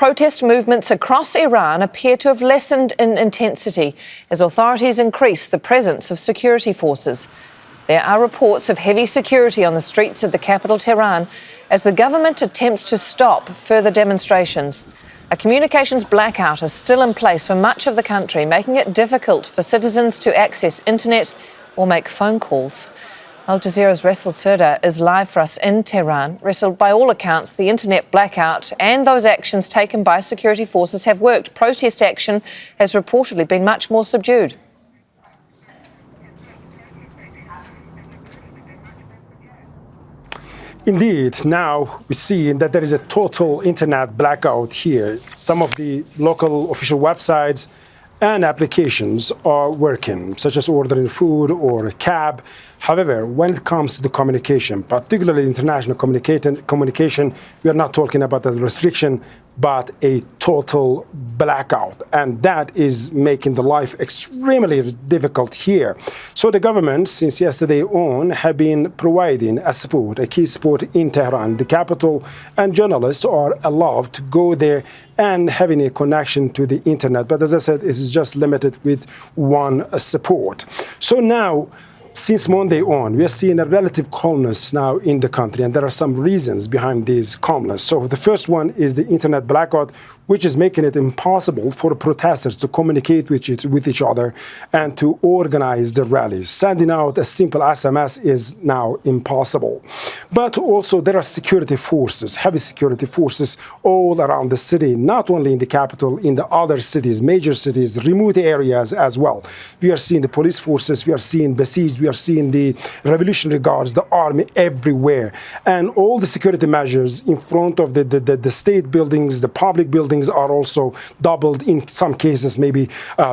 Protest movements across Iran appear to have lessened in intensity as authorities increase the presence of security forces. There are reports of heavy security on the streets of the capital, Tehran, as the government attempts to stop further demonstrations. A communications blackout is still in place for much of the country, making it difficult for citizens to access internet or make phone calls. Al Jazeera's Resul Serdar is live for us in Tehran. Resul, by all accounts, the internet blackout and those actions taken by security forces have worked. Protest action has reportedly been much more subdued. Indeed, now we see that there is a total internet blackout here. Some of the local official websites and applications are working, such as ordering food or a cab. However, when it comes to the communication, particularly international communication, we are not talking about a restriction, but a total blackout. And that is making the life extremely difficult here. So the government, since yesterday on, have been providing a key support in Tehran, the capital, and journalists are allowed to go there and having a connection to the internet. But as I said, it is just limited with one support. So now, since Monday on, we are seeing a relative calmness now in the country, and there are some reasons behind this calmness. So the first one is the internet blackout, which is making it impossible for protesters to communicate with each other and to organize the rallies. Sending out a simple SMS is now impossible. But also there are security forces, heavy security forces all around the city, not only in the capital, in the other cities, major cities, remote areas as well. We are seeing the police forces, we are seeing besieged, we are seeing the Revolutionary Guards, the army everywhere. And all the security measures in front of the state buildings, the public buildings are also doubled, in some cases maybe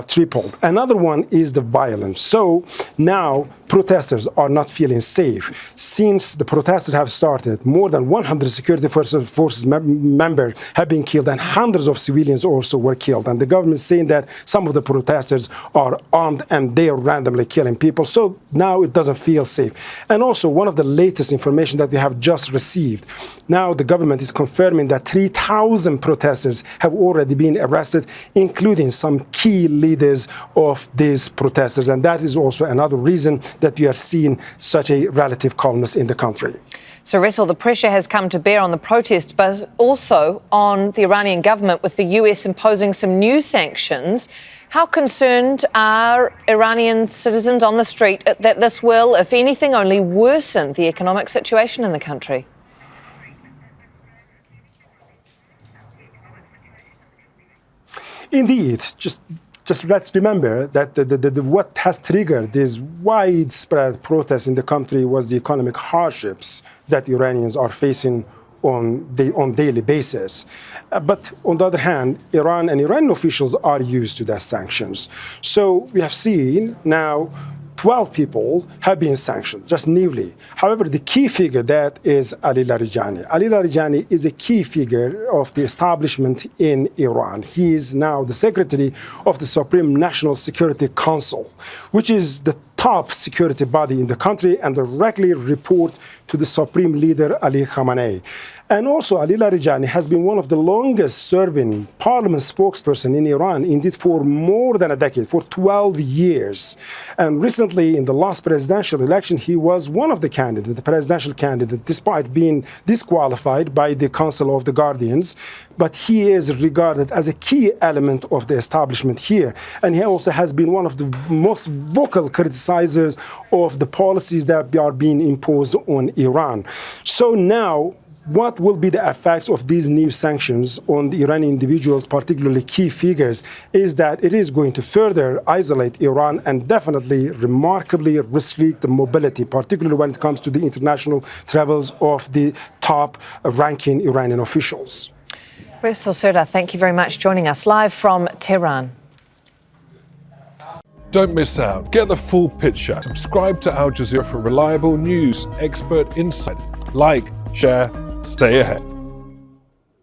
tripled. Another one is the violence. So now protesters are not feeling safe. Since the protesters have started, more than 100 security forces members have been killed and hundreds of civilians also were killed. And the government is saying that some of the protesters are armed and they are randomly killing people. So now it doesn't feel safe. And also one of the latest information that we have just received, now the government is confirming that 3,000 protesters have already been arrested, including some key leaders of these protesters. And that is also another reason that we are seeing such a relative calmness in the country. So, Resul, the pressure has come to bear on the protest, but also on the Iranian government, with the US imposing some new sanctions. How concerned are Iranian citizens on the street that this will, if anything, only worsen the economic situation in the country? Indeed, just let's remember that what has triggered this widespread protest in the country was the economic hardships that Iranians are facing on daily basis. But on the other hand, Iran and Iranian officials are used to the sanctions. So we have seen now 12 people have been sanctioned, just newly. However, the key figure that is Ali Larijani. Ali Larijani is a key figure of the establishment in Iran. He is now the secretary of the Supreme National Security Council, which is the top security body in the country and directly report to the supreme leader Ali Khamenei. And also Ali Larijani has been one of the longest serving parliament spokesperson in Iran, indeed for more than a decade, for 12 years. And recently in the last presidential election, he was one of the candidates, the presidential candidate, despite being disqualified by the Council of the Guardians. But he is regarded as a key element of the establishment here. And he also has been one of the most vocal criticizers of the policies that are being imposed on Iran. So now, what will be the effects of these new sanctions on the Iranian individuals, particularly key figures, is that it is going to further isolate Iran and definitely remarkably restrict the mobility, particularly when it comes to the international travels of the top-ranking Iranian officials. Resul Serdar, thank you very much for joining us live from Tehran. Don't miss out. Get the full picture. Subscribe to Al Jazeera for reliable news, expert insight. Like, share, stay ahead.